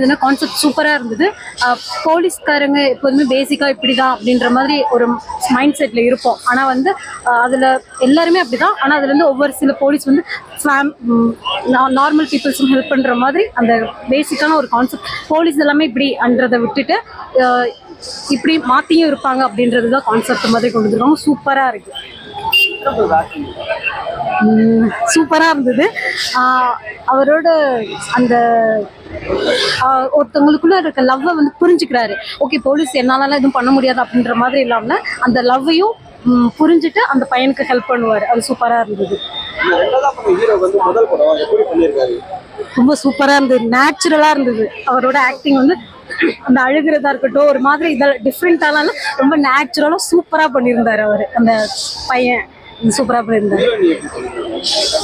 இருந்ததுன்னா கான்செப்ட் சூப்பராக இருந்தது. போலீஸ்காரங்க எப்போதுமே பேசிக்காக இப்படி தான் அப்படின்ற மாதிரி ஒரு மைண்ட் செட்டில் இருப்போம். ஆனால் வந்து அதில் எல்லாருமே அப்படி தான். ஆனால் அதுலேருந்து ஒவ்வொரு சில போலீஸ் வந்து நார்மல் பீப்புள்ஸும் ஹெல்ப் பண்ணுற மாதிரி அந்த பேசிக்கான ஒரு கான்செப்ட். போலீஸ் எல்லாமே இப்படி அன்றதை விட்டுட்டு இப்படி மாற்றியும் இருப்பாங்க அப்படின்றது தான் கான்செப்ட் மாதிரி கொண்டு வந்துருக்காங்க. சூப்பராக இருக்குது, சூப்பராக இருந்தது. அவரோட அந்த ஒருத்தவங்களுக்குள்ள இருக்க லவ்வை வந்து புரிஞ்சுக்கிறாரு. ஓகே, போலீஸ் என்னாலலாம் எதுவும் பண்ண முடியாது அப்படின்ற மாதிரி இல்லாமல் அந்த லவ்வையும் புரிஞ்சுட்டு அந்த பையனுக்கு ஹெல்ப் பண்ணுவார். அது சூப்பராக இருந்தது. ரொம்ப சூப்பராக இருந்தது, நேச்சுரலாக இருந்தது. அவரோட ஆக்டிங் வந்து அந்த அழுகிறதா இருக்கட்டும், ஒரு மாதிரி இதெல்லாம் டிஃப்ரெண்டாலாம் ரொம்ப நேச்சுரலாக சூப்பராக பண்ணியிருந்தார் அவர். அந்த பையன் சூப்பராக பண்ணியிருந்தார்.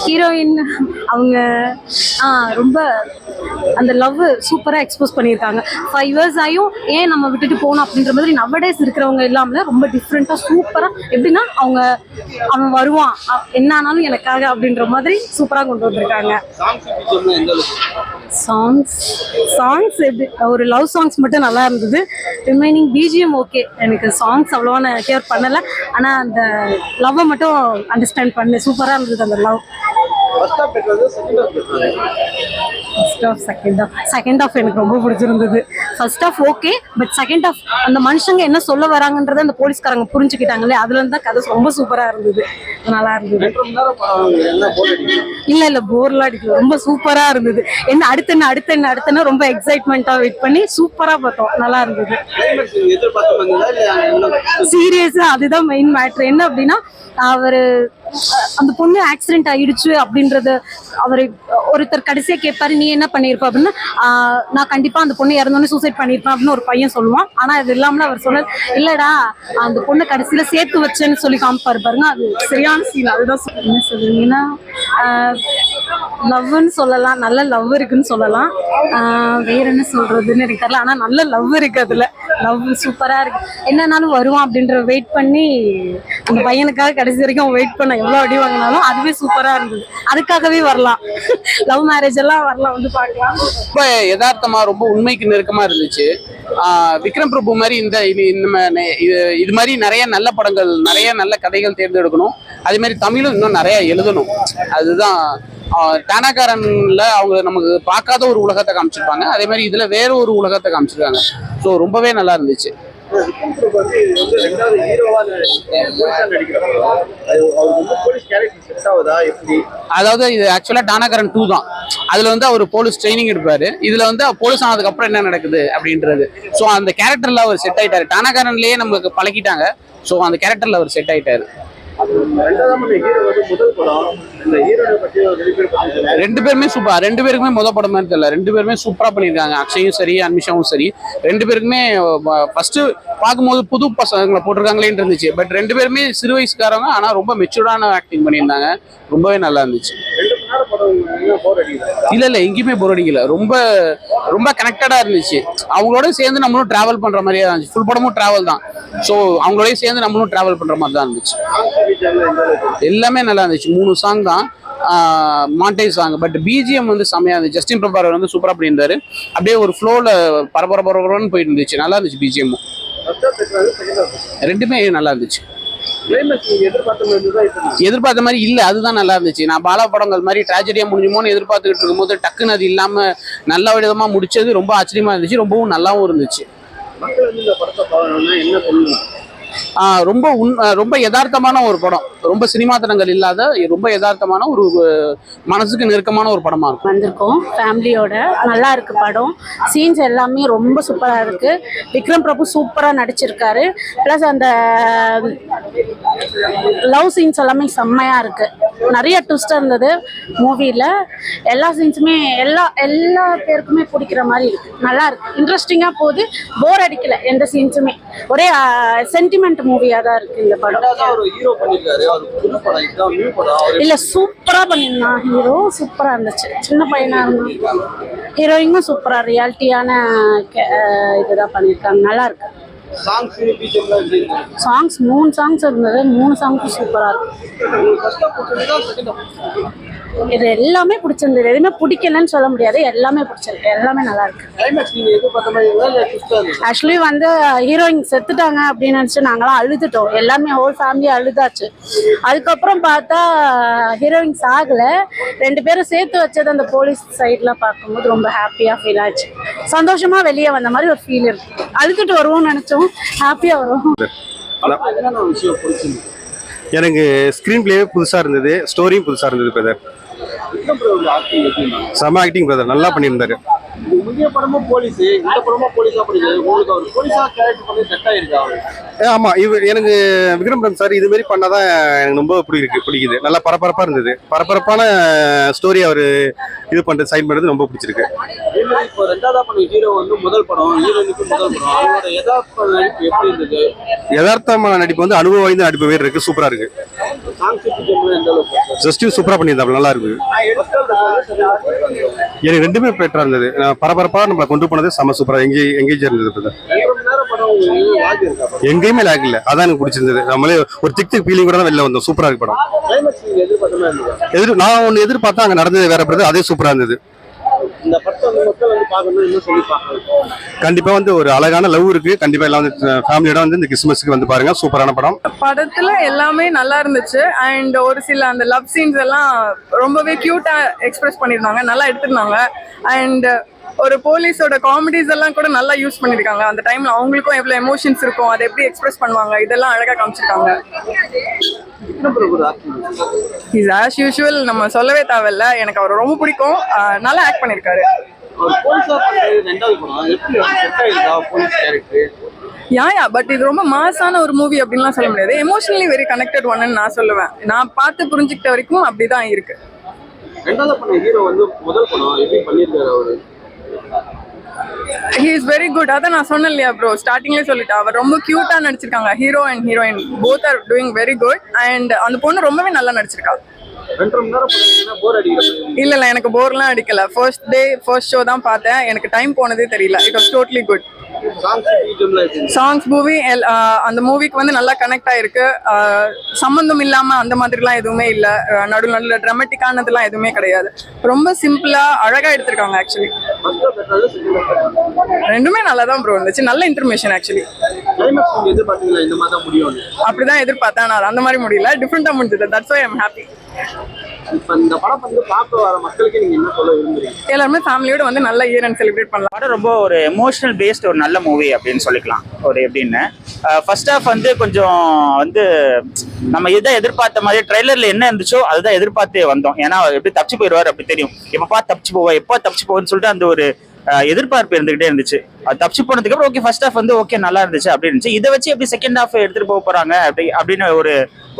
ஹீரோயின் அவங்க ரொம்ப அந்த லவ் சூப்பராக எக்ஸ்போஸ் பண்ணியிருக்காங்க. 5 years ஆகியும் ஏன் நம்ம விட்டுட்டு போகணும் அப்படின்ற மாதிரி நவடேஸ் இருக்கிறவங்க இல்லாமல் ரொம்ப டிஃப்ரெண்ட்டாக சூப்பராக, எப்படின்னா அவன் வருவான் என்ன ஆனாலும் எனக்காக அப்படின்ற மாதிரி சூப்பராக கொண்டு வந்திருக்காங்க. சாங்ஸ் எப்படி ஒரு லவ் சாங்ஸ் மட்டும் நல்லா இருந்தது. Remaining BGM okay. எனக்கு சாங்ஸ் அவ்வளோவா நான் கேர் பண்ணலை. ஆனால் அந்த லவ்வை மட்டும் அண்டர்ஸ்டாண்ட் பண்ணேன். சூப்பராக இருந்தது அந்த லவ். செகண்ட் ஆஃப் எனக்கு ரொம்ப பிடிச்சிருந்தது. First half okay, but second half அந்த மனுஷங்க என்ன சொல்ல வராங்கன்றதை அந்த போலீஸ்காரங்க புரிஞ்சுக்கிட்டாங்களே, அதுல இருந்து தான் கதை ரொம்ப சூப்பரா இருந்தது. நல்லா இருந்தது. இல்ல போர்லாம் அடிக்கல, ரொம்ப சூப்பரா இருந்தது. என்ன அடுத்தன ரொம்ப எக்ஸைட்மெண்டா வெயிட் பண்ணி சூப்பரா பார்த்தோம். நல்லா இருந்தது. சீரியஸா அதுதான் மெயின் மேட்ரு. என்ன அப்படின்னா, அவரு அந்த பொண்ணு ஆக்சிடென்ட் ஆயிடுச்சு அப்படின்றது அவரு ஒருத்தர் கடைசியா கேட்பாரு, நீ என்ன பண்ணிருப்ப அப்படின்னு. நான் கண்டிப்பா அந்த பொண்ணு இறந்தோன்னு சூசைட் பண்ணிருப்பேன் அப்படின்னு ஒரு பையன் சொல்லுவான். ஆனா அது இல்லாமல அவர் சொன்னது, இல்லடா அந்த பொண்ணு கடைசியில சேர்த்து வச்சேன்னு சொல்லி காமிப்பாரு பாருங்க. அது சரியான சீன். அதுதான் என்ன சொல்றீங்கன்னா, லவ்னு சொல்லலாம், நல்ல லவ் இருக்குன்னு சொல்லலாம். வேற என்ன சொல்றதுன்னு எனக்கு தெரியல. ஆனா நல்ல லவ் இருக்கு, அதுல லவ் சூப்பரா இருக்கு. என்னன்னாலும் வருவான் அப்படின்ற வெயிட் பண்ணி அந்த பையனுக்காக கடைசி வரைக்கும் வெயிட் பண்ண எவ்வளவு அடி வாங்கினாலும் அதுவே சூப்பரா இருந்தது. அதுக்காகவே வரலாம், லவ் மேரேஜ் எல்லாம் வரலாம், வந்து பார்க்கலாம். ரொம்ப யதார்த்தமா ரொம்ப உண்மைக்கு நெருக்கமா இருந்துச்சு. விக்ரம் பிரபு மாதிரி இது மாதிரி நிறைய நல்ல படங்கள், நிறைய நல்ல கதைகள் தேர்ந்தெடுக்கணும். அதே மாதிரி தமிழும் இன்னும் நிறைய எழுதணும். அதுதான் டானாக்காரன்ல அவங்க நமக்கு பார்க்காத ஒரு உலகத்தை காமிச்சிருப்பாங்க. அதே மாதிரி இதுல வேற ஒரு உலகத்தை காமிச்சிருக்காங்க. ஸோ ரொம்பவே நல்லா இருந்துச்சு. அதாவது இது ஆக்சுவலா டானாக்காரன் 2 தான். அதுல வந்து அவர் போலீஸ் ட்ரைனிங் எடுப்பாரு. இதுல வந்து போலீஸ் ஆனதுக்கு அப்புறம் என்ன நடக்குது அப்படின்றது. ஸோ அந்த கேரக்டர்ல அவர் செட் ஆயிட்டாரு. டானாக்காரன்லயே நமக்கு பழகிட்டாங்க. ஸோ அந்த கேரக்டர்ல அவர் செட் ஆயிட்டாரு. ரெண்டு பேருமே சூப்பர். ரெண்டு பேருக்குமே முதல் படம் மாதிரி தெரியல, ரெண்டு பேருமே சூப்பரா பண்ணியிருக்காங்க. அக்ஷயும் சரி, அன்மிஷாவும் சரி. ரெண்டு பேருக்குமே ஃபர்ஸ்ட் பார்க்கும்போது புது பசங்களை போட்டிருக்காங்களேன்னு இருந்துச்சு. பட் ரெண்டு பேருமே சிறு வயசுக்காரங்க, ஆனா ரொம்ப மெச்சூர்டான ஆக்டிங் பண்ணியிருந்தாங்க. ரொம்பவே நல்லா இருந்துச்சு. இல்ல எங்கேயுமே போர் அடிக்கல. ரொம்ப ரொம்ப கனெக்டடா இருந்துச்சு. அவங்களோட சேர்ந்து நம்மளும் டிராவல் பண்ற மாதிரியே இருந்துச்சு. ஃபுல் படமும் டிராவல் தான். ஸோ அவங்களோட சேர்ந்து நம்மளும் டிராவல் பண்ற மாதிரி தான் இருந்துச்சு. எல்லாமே நல்லா இருந்துச்சு. 3 சாங் தான் மாண்டேஜ் சாங். பட் பிஜிஎம் வந்து செம்மையா இருந்துச்சு. ஜஸ்டின் பிரபாகர் வந்து சூப்பரா பண்ணியிருந்தாரு. அப்படியே ஒரு ஃப்ளோல பரபரன்னு போயிட்டு இருந்துச்சு. நல்லா இருந்துச்சு பிஜிஎம். ரெண்டுமே நல்லா இருந்துச்சு. எதிர்பார்த்த மாதிரி இல்ல, அதுதான் நல்லா இருந்துச்சு. நான் பாலா படங்கள் மாதிரி ட்ராஜடியா முடிஞ்சுமோன்னு எதிர்பார்த்துக்கிட்டு இருக்கும்போது டக்குன்னு அது இல்லாம நல்ல விதமா முடிச்சது ரொம்ப ஆச்சரியமா இருந்துச்சு. ரொம்பவும் நல்லாவும் இருந்துச்சு. ரொம்ப யதார்த்தமான ஒரு படம். ரொம்ப சினிமாத்தனங்கள் இல்லாத ரொம்ப யதார்த்தமான ஒரு மனசுக்கு நெருக்கமான ஒரு படமா இருக்கும். வந்திருக்கோம் ஃபேமிலியோட. நல்லா இருக்கு படம். சீன்ஸ் எல்லாமே ரொம்ப சூப்பரா இருக்கு. விக்ரம் பிரபு சூப்பரா நடிச்சிருக்காரு. பிளஸ் அந்த லவ் சீன்ஸ் எல்லாமே செம்மையா இருக்கு. நிறைய ட்விஸ்ட் இருந்தது மூவில. எல்லா சீன்ஸுமே எல்லா பேருக்குமே பிடிக்கிற மாதிரி இருக்கு. நல்லா இருக்கு, இன்ட்ரெஸ்டிங்கா போகுது, போர் அடிக்கல எந்த சீன்ஸுமே. ஒரே சென்டிமெண்ட் மூவியா தான் இருக்கு இந்த படம். இல்ல சூப்பரா பண்ணிருந்தான் ஹீரோ. சூப்பரா இருந்துச்சு. சின்ன பையனா இருந்தான். ஹீரோயினும் சூப்பரா ரியாலிட்டியான இதுதான் பண்ணிருக்காங்க. நல்லா இருக்கு. சாங்ஸ் 3 சாங்ஸ் இருந்தது. 3 சாங்ஸும் சூப்பரா இருக்கு. இது எல்லாமே பிடிச்சிருந்தது, எதுவுமே பிடிக்கலன்னு சொல்ல முடியாது, எல்லாமே பிடிச்சிருக்கு, எல்லாமே நல்லா இருக்கு. ஆக்சுவலி வந்து ஹீரோயின் செத்துட்டாங்க அப்படின்னு நினச்சி நாங்களாம் அழுதுட்டோம், எல்லாமே ஹோல் ஃபேமிலி அழுதாச்சு. அதுக்கப்புறம் பார்த்தா ஹீரோயின் சாகலை, 2 பேரும் சேர்த்து வச்சது அந்த போலீஸ் சைடில் பார்க்கும்போது ரொம்ப ஹாப்பியாக ஃபீல் ஆச்சு. சந்தோஷமாக வெளியே வந்த மாதிரி ஒரு ஃபீல் இருக்கு. அழுதுட்டு வருவோம்னு நினச்சோம், ஹாப்பியாக வருவோம். எனக்கு ஸ்க்ரீன் பிளேவே புதுசாக இருந்தது, ஸ்டோரியும் புதுசாக இருந்தது பிரதர். செம ஆக்டிங் பிரதர், நல்லா பண்ணியிருந்தாரு. ஆமா, எனக்கு விக்ரம் பிரபு சார் இது மாதிரி பண்ணாதான் எனக்கு ரொம்ப பிடிக்குது. நல்லா பரபரப்பா இருந்தது, பரபரப்பான ஸ்டோரி அவர் இது பண்றது, சைன் பண்றது ரொம்ப பிடிச்சிருக்கு. யதார்த்தமான நடிப்பு வந்து அனுபவம் வாய்ந்த நடிப்பு வேறு இருக்கு, சூப்பரா இருக்கு. ஜஸ்டிஸ் சூப்பரா பண்ணியிருந்தாங்க, நல்லா இருக்கு. எனக்கு 2மே பெட்டரா இருந்தது. பரபரப்பா நம்மளை கொண்டு போனது செம சூப்பரா எங்கேஜ் இருந்தது. எங்கேயுமே லேக் இல்ல, அதான் எனக்கு பிடிச்சிருந்தது. நம்மளே ஒரு திக் ஃபீலிங் கூட தான் வெளில வந்தோம். சூப்பரா இருக்கு படம். நான் ஒன்னு எதிர்பார்த்தா அங்க நடந்தது வேற பிரதர், அதே சூப்பரா இருந்தது. கண்டிப்பா வந்து ஒரு அழகான லவ் இருக்கு. கண்டிப்பா எல்லாம் வந்து ஃபேமிலியோட வந்து இந்த கிறிஸ்மஸ்க்கு வந்து பாருங்க, சூப்பரான படம். படத்துல எல்லாமே நல்லா இருந்துச்சு. அண்ட் ஒரு சில அந்த லவ் சீன்ஸ் எல்லாம் ரொம்பவே கியூட்டா எக்ஸ்பிரஸ் பண்ணிருந்தாங்க, நல்லா எடுத்திருந்தாங்க. அண்ட் ஒரு போலீஸோட காமெடிஸ் எல்லாம் கூட நல்லா யூஸ் பண்ணிருக்காங்க. அந்த டைம்ல அவங்களுக்கும் எவ்வளவு எமோஷன்ஸ் இருக்கும், அதை எப்படி எக்ஸ்பிரஸ் பண்ணுவாங்க, இதெல்லாம் அழகா காமிச்சிருக்காங்க. இஸ் ஆஸ் யூஷுவல், நம்ம சொல்லவே தேவையில்ல, எனக்கு அவர் ரொம்ப பிடிக்கும். நல்லா ஆக்ட் பண்ணிருக்காரு. யா பட் இது ரொம்ப மாசான ஒரு மூவி அப்படின்லாம் சொல்ல முடியாது. எமோஷனலி வெரி கனெக்டட் ஒன்னு நான் சொல்லுவேன். நான் பார்த்து புரிஞ்சுக்கிட்ட வரைக்கும் அப்படிதான் இருக்கு. He is very good. அதான் நான் சொன்னேன் இல்லையா ப்ரோ, ஸ்டார்டிங்லேயே சொல்லிட்டேன், அவர் ரொம்ப கியூட்டா நடிச்சிருக்காங்க. Hero and heroine both are doing very good. And அந்த பொண்ணு ரொம்பவே நல்லா நடிச்சிருக்காங்க. இல்ல எனக்கு போர்லாம் அடிக்கல. ஃபர்ஸ்ட் டே ஃபர்ஸ்ட் ஷோ தான் பார்த்தேன், எனக்கு டைம் போனதே தெரியல. It was totally good. Songs movie அந்த மூவிக்கு வந்து நல்லா கனெக்ட் ஆயிருக்கு. சம்பந்தம் இல்லாம அந்த மாதிரிலாம் எதுவுமே இல்ல. நடுவில் ட்ராமட்டிக்கானதுலாம் எதுவுமே கிடையாது. ரொம்ப சிம்பிளா அழகா எடுத்திருக்காங்க. ஆக்சுவலி 2மே நல்லா தான் ப்ரோ இருந்துச்சு. நல்ல இன்ஃபர்மேஷன். ஆக்சுவலி அப்படிதான் எதிர்பார்த்தேன், நான் அந்த மாதிரி முடியல, டிஃப்ரெண்டா முடிஞ்சது. That's why I am happy. எல்லாருமே ஃபேமிலியோட வந்து நல்ல இயர் அண்ட் செலிப்ரேட் பண்ணலாம். படம் ரொம்ப ஒரு எமோஷனல் பேஸ்ட் ஒரு நல்ல மூவி அப்படின்னு சொல்லிக்கலாம். ஒரு எப்படின்னு ஃபர்ஸ்ட் ஹாஃப் வந்து கொஞ்சம் வந்து நம்ம இதை எதிர்பார்த்த மாதிரி ட்ரெய்லர்ல என்ன இருந்துச்சோ அதுதான் எதிர்பார்த்தே வந்தோம். ஏன்னா எப்படி தப்பிச்சு போயிடுவார் அப்படி தெரியும், எப்பப்பா தப்பிச்சு போவா எப்போ தப்பிச்சு போகுன்னு சொல்லிட்டு அந்த ஒரு எதிர்பார்ப்பு இருந்துகிட்டே இருந்துச்சு. அது தப்பிச்சு போனதுக்கு அப்புறம் ஓகே ஃபர்ஸ்ட் ஹாஃப் வந்து ஓகே நல்லா இருந்துச்சு அப்படின்னு இருந்துச்சு. இதை வச்சு எப்படி செகண்ட் ஹாஃப் எடுத்துட்டு போக போறாங்க அப்படின்னு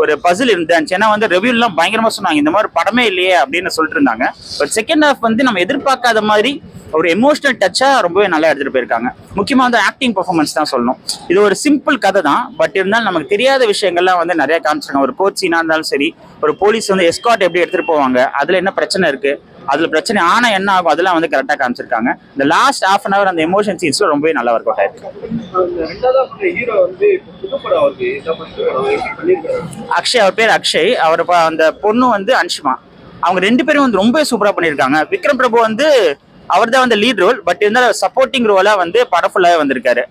ஒரு பசில் இருந்துச்சு. ஏன்னா வந்து ரிவ்யூலாம் பயங்கரமா சொன்னாங்க, இந்த மாதிரி படமே இல்லையே அப்படின்னு சொல்லிட்டு இருந்தாங்க. பட் செகண்ட் ஹாஃப் வந்து நம்ம எதிர்பார்க்காத மாதிரி ஒரு எமோஷனல் டச்சா ரொம்பவே நல்லா எடுத்துட்டு போயிருக்காங்க. முக்கியமா வந்து ஆக்டிங் பெர்ஃபார்மன்ஸ் தான் சொல்லணும். இது ஒரு சிம்பிள் கதை தான், பட் இருந்தாலும் நமக்கு தெரியாத விஷயங்கள்லாம் வந்து நிறைய காமிச்சிருக்காங்க. ஒரு கோர்ட் சீனா இருந்தாலும் சரி, ஒரு போலீஸ் வந்து எஸ்கார்ட் எப்படி எடுத்துட்டு போவாங்க, அதுல என்ன பிரச்சனை இருக்கு, அதுல பிரச்சனை ஆனா என்ன ஆகும், அதெல்லாம் வந்து கரெக்டா காமிச்சிருக்காங்க. இந்த லாஸ்ட் ஹாஃப் அன் அவர் அந்த எமோஷன் சீன்ஸ்ல ரொம்பவே நல்லா ஒர்க் அவுட் ஆயிருக்கு. அக்ஷய், அவர் பேர் அக்ஷய், அவர் அந்த பொண்ணு வந்து அன்ஷிமா. அவங்க 2 பேரும் வந்து ரொம்ப சூப்பரா பண்ணியிருக்காங்க. விக்ரம் பிரபு வந்து அவர் தான் வந்து லீட் ரோல், பட் இருந்தாலும் சப்போர்ட்டிங் ரோலா வந்து படம் ஃபுல்லாவே வந்திருக்காரு.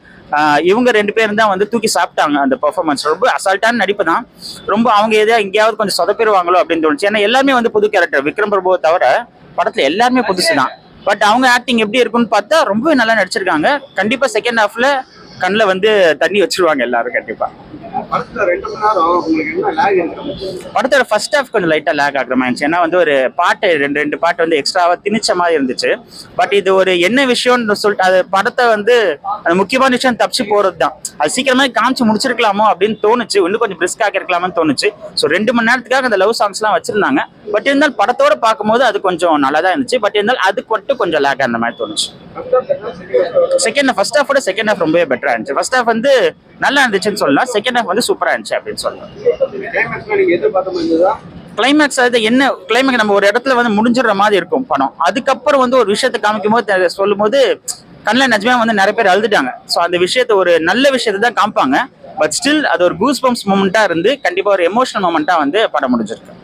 இவங்க 2 பேரும் தான் வந்து தூக்கி சாப்பிட்டாங்க அந்த பெர்ஃபார்மன்ஸ். ரொம்ப அசால்ட்டான நடிப்பு தான். ரொம்ப அவங்க எங்கேயாவது கொஞ்சம் சொதப்பிடுவாங்களோ அப்படின்னு தோணுச்சு. ஏன்னா எல்லாமே வந்து புது கேரக்டர். விக்ரம் பிரபுவை தவிர படத்துல எல்லாருமே புதுசு தான். பட் அவங்க ஆக்டிங் எப்படி இருக்குன்னு பார்த்தா ரொம்பவே நல்லா நடிச்சிருக்காங்க. கண்டிப்பா செகண்ட் ஹாஃப்ல கண்ணில் வந்து தண்ணி வச்சிருவாங்க எல்லாரும் கண்டிப்பா. படத்தோட ஃபர்ஸ்ட் ஹாஃப் கொஞ்சம் லைட்டா லேக் ஆகுற மாதிரி இருந்துச்சு. ஏன்னா வந்து ஒரு பாட்டு ரெண்டு பாட்டு வந்து எக்ஸ்ட்ராவா திணிச்ச மாதிரி இருந்துச்சு. பட் இது ஒரு என்ன விஷயம்னு சொல்லிட்டு அது படத்தை வந்து அந்த முக்கியமான விஷயம் தப்பிச்சு போறது தான். அது சீக்கிரமா காமிச்சு முடிச்சிருக்கலாமோ அப்படின்னு தோணுச்சு, இன்னும் கொஞ்சம் பிரிஸ்காக இருக்கலாமான்னு தோணுச்சு. ஸோ 2 மணி நேரத்துக்காக அந்த லவ் சாங்ஸ் எல்லாம் வச்சிருந்தாங்க. பட் இருந்தாலும் படத்தோட பார்க்கும்போது அது கொஞ்சம் நல்லா தான் இருந்துச்சு. பட் இருந்தாலும் அதுக்கு மட்டும் கொஞ்சம் லேக் அந்த மாதிரி தோணுச்சு. ஃபர்ஸ்ட் ஹாஃபோட செகண்ட் ஹாஃப் ரொம்பவே பெட்டரா இருந்துச்சு. ஃபர்ஸ்ட் ஹாஃப் வந்து நல்லா இருந்துச்சுன்னு சொல்லலாம், செகண்ட் ஹாஃப் வந்து சூப்பரா இருந்துச்சு அப்படின்னு சொல்லலாம். கிளைமேக்ஸ் அது என்ன கிளைமேக்ஸ் நம்ம ஒரு இடத்துல வந்து முடிஞ்சிடுற மாதிரி இருக்கும் படம். அதுக்கப்புறம் வந்து ஒரு விஷயத்தை காமிக்கும் போது சொல்லும் போது கண்ணில் நிஜமே வந்து நிறைய பேர் அழுதுட்டாங்க. ஸோ அந்த விஷயத்த ஒரு நல்ல விஷயத்தை தான் காமிப்பாங்க. பட் ஸ்டில் அது ஒரு கூஸ் பம்ப்ஸ் மூமெண்டா இருந்து கண்டிப்பா ஒரு எமோஷனல் மூமெண்டா வந்து படம் முடிஞ்சிருக்கு.